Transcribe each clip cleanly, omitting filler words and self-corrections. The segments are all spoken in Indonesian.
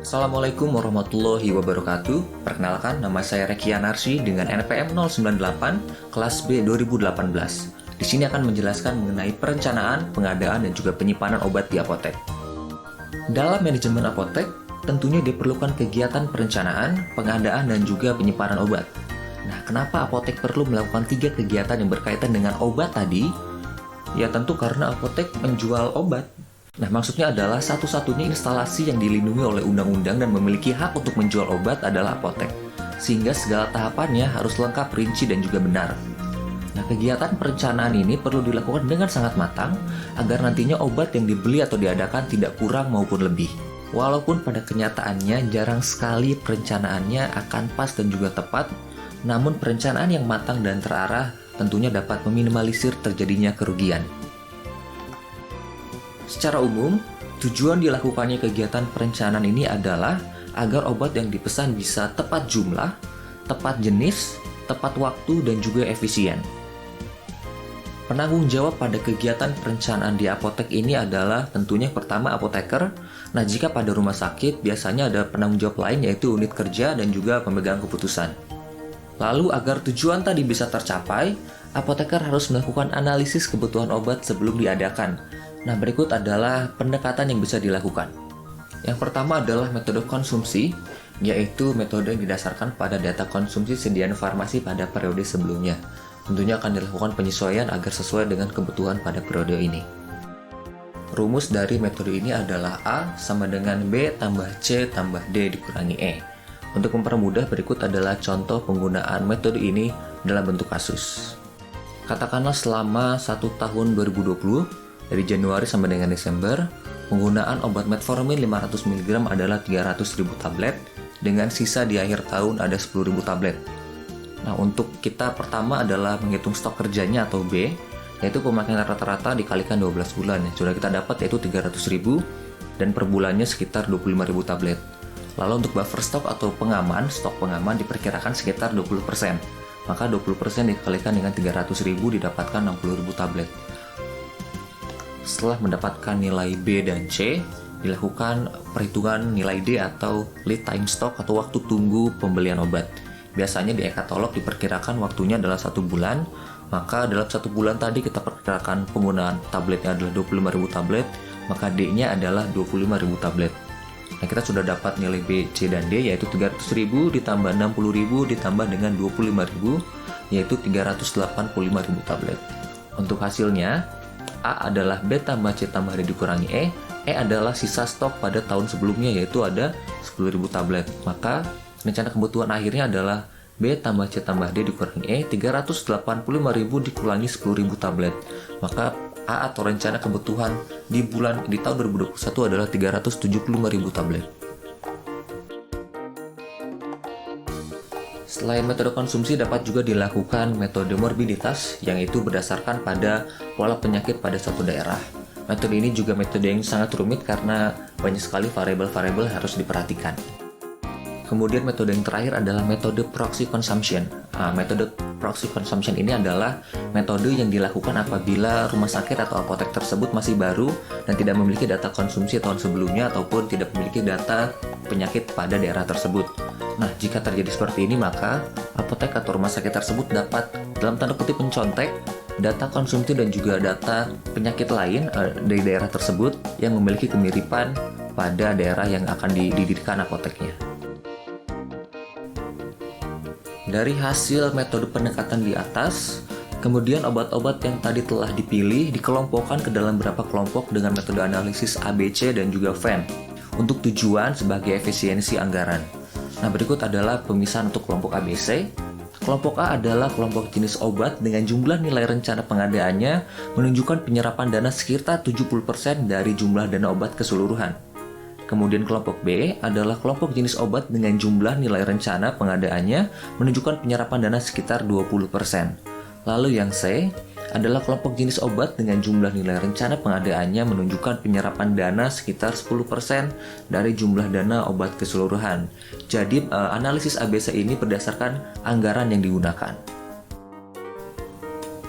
Assalamualaikum warahmatullahi wabarakatuh. Perkenalkan, nama saya Rekian Arsy dengan NPM 098 kelas B 2018. Di sini akan menjelaskan mengenai perencanaan, pengadaan, dan juga penyimpanan obat di apotek. Dalam manajemen apotek, tentunya diperlukan kegiatan perencanaan, pengadaan, dan juga penyimpanan obat. Nah, kenapa apotek perlu melakukan 3 kegiatan yang berkaitan dengan obat tadi? Ya tentu karena apotek menjual obat. Nah, maksudnya adalah satu-satunya instalasi yang dilindungi oleh undang-undang dan memiliki hak untuk menjual obat adalah apotek. Sehingga segala tahapannya harus lengkap, rinci, dan juga benar. Nah, kegiatan perencanaan ini perlu dilakukan dengan sangat matang agar nantinya obat yang dibeli atau diadakan tidak kurang maupun lebih. Walaupun pada kenyataannya jarang sekali perencanaannya akan pas dan juga tepat, namun perencanaan yang matang dan terarah tentunya dapat meminimalisir terjadinya kerugian. Secara umum, tujuan dilakukannya kegiatan perencanaan ini adalah agar obat yang dipesan bisa tepat jumlah, tepat jenis, tepat waktu, dan juga efisien. Penanggung jawab pada kegiatan perencanaan di apotek ini adalah tentunya pertama apoteker. Nah, jika pada rumah sakit, biasanya ada penanggung jawab lain yaitu unit kerja dan juga pemegang keputusan. Lalu, agar tujuan tadi bisa tercapai, apoteker harus melakukan analisis kebutuhan obat sebelum diadakan. Nah, berikut adalah pendekatan yang bisa dilakukan. Yang pertama adalah metode konsumsi, yaitu metode yang didasarkan pada data konsumsi sediaan farmasi pada periode sebelumnya. Tentunya akan dilakukan penyesuaian agar sesuai dengan kebutuhan pada periode ini. Rumus dari metode ini adalah A sama dengan B tambah C tambah D dikurangi E. Untuk mempermudah, berikut adalah contoh penggunaan metode ini dalam bentuk kasus. Katakanlah selama 1 tahun 2020, dari Januari sampai dengan Desember, penggunaan obat metformin 500 mg adalah 300.000 tablet, dengan sisa di akhir tahun ada 10.000 tablet. Nah, untuk kita pertama adalah menghitung stok kerjanya atau B, yaitu pemakaian rata-rata dikalikan 12 bulan. Sudah kita dapat yaitu 300.000, dan per bulannya sekitar 25.000 tablet. Lalu untuk buffer stok atau stok pengaman diperkirakan sekitar 20%. Maka 20% dikalikan dengan 300.000 didapatkan 60.000 tablet. Setelah mendapatkan nilai B dan C, dilakukan perhitungan nilai D atau lead time stock atau waktu tunggu pembelian obat. Biasanya di e-katalog diperkirakan waktunya adalah 1 bulan, maka dalam 1 bulan tadi kita perkirakan penggunaan tabletnya adalah 25.000 tablet, maka D-nya adalah 25.000 tablet. Nah, kita sudah dapat nilai B, C, dan D yaitu 300.000 ditambah 60.000 ditambah dengan 25.000 yaitu 385.000 tablet. Untuk hasilnya, A adalah B tambah C tambah D dikurangi E. E adalah sisa stok pada tahun sebelumnya yaitu ada 10.000 tablet. Maka rencana kebutuhan akhirnya adalah B tambah C tambah D dikurangi E, 385.000 dikurangi 10.000 tablet. Maka A atau rencana kebutuhan di tahun 2021 adalah 375.000 tablet. Selain metode konsumsi, dapat juga dilakukan metode morbiditas, yang itu berdasarkan pada pola penyakit pada suatu daerah. Metode ini juga metode yang sangat rumit karena banyak sekali variabel-variabel harus diperhatikan. Kemudian metode yang terakhir adalah metode proxy consumption. Metode proxy consumption ini adalah metode yang dilakukan apabila rumah sakit atau apotek tersebut masih baru dan tidak memiliki data konsumsi tahun sebelumnya ataupun tidak memiliki data penyakit pada daerah tersebut. Nah, jika terjadi seperti ini, maka apotek atau rumah sakit tersebut dapat dalam tanda kutip mencontek data konsumsi dan juga data penyakit lain dari daerah tersebut yang memiliki kemiripan pada daerah yang akan didirikan apoteknya. Dari hasil metode pendekatan di atas, kemudian obat-obat yang tadi telah dipilih dikelompokkan ke dalam beberapa kelompok dengan metode analisis ABC dan juga Venn untuk tujuan sebagai efisiensi anggaran. Nah, berikut adalah pemisahan untuk kelompok ABC. Kelompok A adalah kelompok jenis obat dengan jumlah nilai rencana pengadaannya menunjukkan penyerapan dana sekitar 70% dari jumlah dana obat keseluruhan. Kemudian kelompok B adalah kelompok jenis obat dengan jumlah nilai rencana pengadaannya menunjukkan penyerapan dana sekitar 20%. Lalu yang C adalah kelompok jenis obat dengan jumlah nilai rencana pengadaannya menunjukkan penyerapan dana sekitar 10% dari jumlah dana obat keseluruhan. Jadi analisis ABC ini berdasarkan anggaran yang digunakan.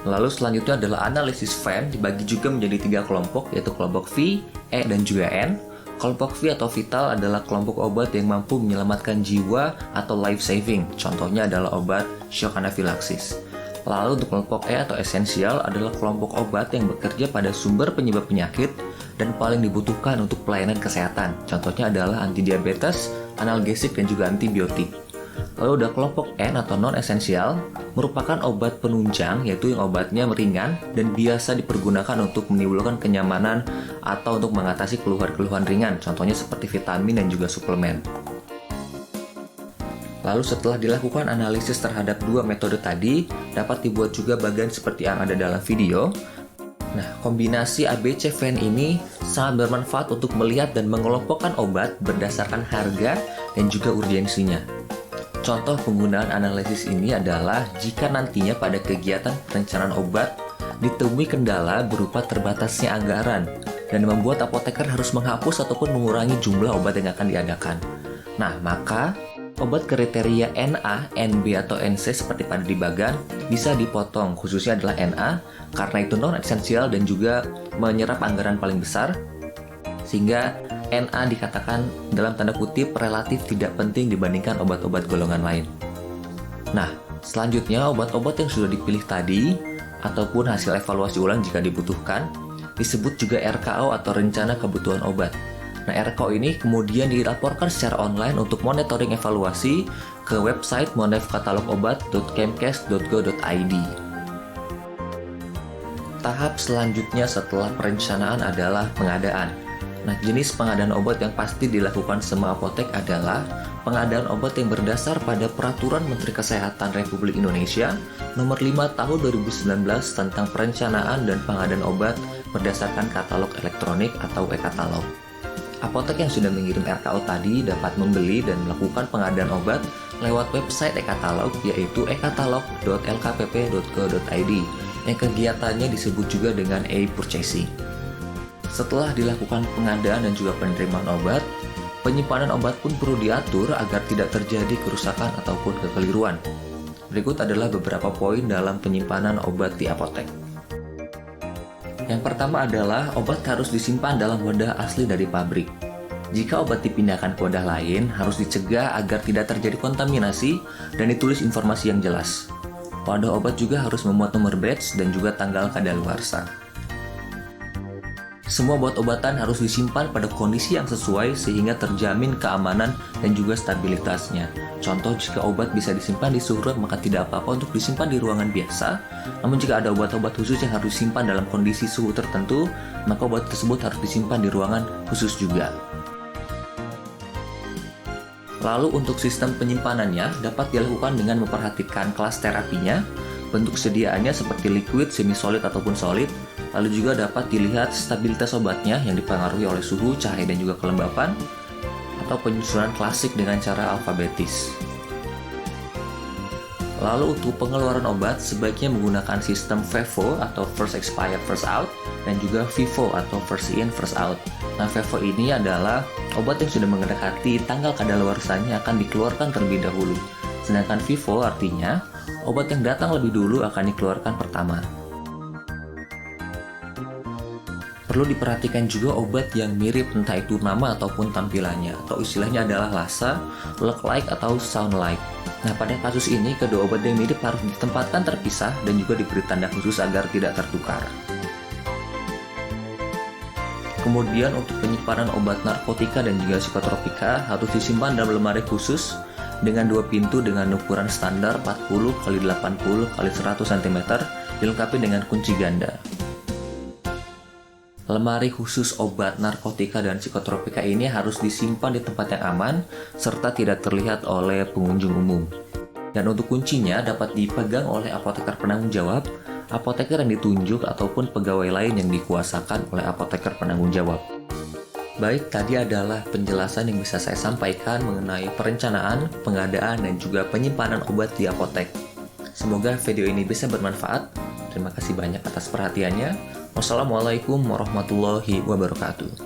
Lalu selanjutnya adalah analisis Venn, dibagi juga menjadi 3 kelompok, yaitu kelompok V, E, dan juga N. Kelompok V atau vital adalah kelompok obat yang mampu menyelamatkan jiwa atau life saving. Contohnya adalah obat shock anafilaksis. Lalu untuk kelompok E atau esensial adalah kelompok obat yang bekerja pada sumber penyebab penyakit dan paling dibutuhkan untuk pelayanan kesehatan. Contohnya adalah antidiabetes, analgesik, dan juga antibiotik. Lalu ada kelompok N atau non-esensial, merupakan obat penunjang, yaitu yang obatnya ringan dan biasa dipergunakan untuk menimbulkan kenyamanan atau untuk mengatasi keluhan-keluhan ringan, contohnya seperti vitamin dan juga suplemen. Lalu setelah dilakukan analisis terhadap dua metode tadi, dapat dibuat juga bagan seperti yang ada dalam video. Nah, kombinasi ABC-VN ini sangat bermanfaat untuk melihat dan mengelompokkan obat berdasarkan harga dan juga urgensinya. Contoh penggunaan analisis ini adalah jika nantinya pada kegiatan perencanaan obat ditemui kendala berupa terbatasnya anggaran dan membuat apoteker harus menghapus ataupun mengurangi jumlah obat yang akan diadakan. Nah, maka obat kriteria NA, NB, atau NC seperti pada di bagan bisa dipotong, khususnya adalah NA karena itu non-esensial dan juga menyerap anggaran paling besar, sehingga NA dikatakan dalam tanda kutip relatif tidak penting dibandingkan obat-obat golongan lain. Nah, selanjutnya obat-obat yang sudah dipilih tadi ataupun hasil evaluasi ulang jika dibutuhkan disebut juga RKO atau rencana kebutuhan obat. Nah, RKO ini kemudian dilaporkan secara online untuk monitoring evaluasi ke website monefkatalogobat.kemkes.go.id. Tahap selanjutnya setelah perencanaan adalah pengadaan. Nah, jenis pengadaan obat yang pasti dilakukan semua apotek adalah pengadaan obat yang berdasar pada Peraturan Menteri Kesehatan Republik Indonesia Nomor 5 Tahun 2019 tentang perencanaan dan pengadaan obat berdasarkan katalog elektronik atau e-katalog. Apotek yang sudah mengirim RKO tadi dapat membeli dan melakukan pengadaan obat lewat website e-katalog yaitu e-katalog.lkpp.go.id yang kegiatannya disebut juga dengan e-purchasing. Setelah dilakukan pengadaan dan juga penerimaan obat, penyimpanan obat pun perlu diatur agar tidak terjadi kerusakan ataupun kekeliruan. Berikut adalah beberapa poin dalam penyimpanan obat di apotek. Yang pertama adalah obat harus disimpan dalam wadah asli dari pabrik. Jika obat dipindahkan ke wadah lain, harus dicegah agar tidak terjadi kontaminasi dan ditulis informasi yang jelas. Wadah obat juga harus memuat nomor batch dan juga tanggal kadaluarsa. Semua obat-obatan harus disimpan pada kondisi yang sesuai sehingga terjamin keamanan dan juga stabilitasnya. Contoh, jika obat bisa disimpan di suhu ruang maka tidak apa-apa untuk disimpan di ruangan biasa. Namun jika ada obat-obat khusus yang harus disimpan dalam kondisi suhu tertentu, maka obat tersebut harus disimpan di ruangan khusus juga. Lalu untuk sistem penyimpanannya dapat dilakukan dengan memperhatikan kelas terapinya, bentuk sediaannya seperti liquid, semi-solid ataupun solid. Lalu juga dapat dilihat stabilitas obatnya yang dipengaruhi oleh suhu, cahaya, dan juga kelembapan, atau penyusunan klasik dengan cara alfabetis. Lalu untuk pengeluaran obat sebaiknya menggunakan sistem FIFO atau First Expired First Out dan juga FIFO atau First In First Out. Nah, FIFO ini adalah obat yang sudah mendekati tanggal kadaluarsanya akan dikeluarkan terlebih dahulu. Sedangkan FIFO artinya obat yang datang lebih dulu akan dikeluarkan pertama. Perlu diperhatikan juga obat yang mirip entah itu nama ataupun tampilannya, atau istilahnya adalah lasa, look like, atau sound like. Nah, pada kasus ini kedua obat yang mirip harus ditempatkan terpisah dan juga diberi tanda khusus agar tidak tertukar. Kemudian untuk penyimpanan obat narkotika dan juga psikotropika harus disimpan dalam lemari khusus dengan 2 pintu dengan ukuran standar 40 x 80 x 100 cm dilengkapi dengan kunci ganda. Lemari khusus obat narkotika dan psikotropika ini harus disimpan di tempat yang aman serta tidak terlihat oleh pengunjung umum. Dan untuk kuncinya dapat dipegang oleh apoteker penanggung jawab, apoteker yang ditunjuk, ataupun pegawai lain yang dikuasakan oleh apoteker penanggung jawab. Baik, tadi adalah penjelasan yang bisa saya sampaikan mengenai perencanaan, pengadaan, dan juga penyimpanan obat di apotek. Semoga video ini bisa bermanfaat. Terima kasih banyak atas perhatiannya. Wassalamualaikum warahmatullahi wabarakatuh.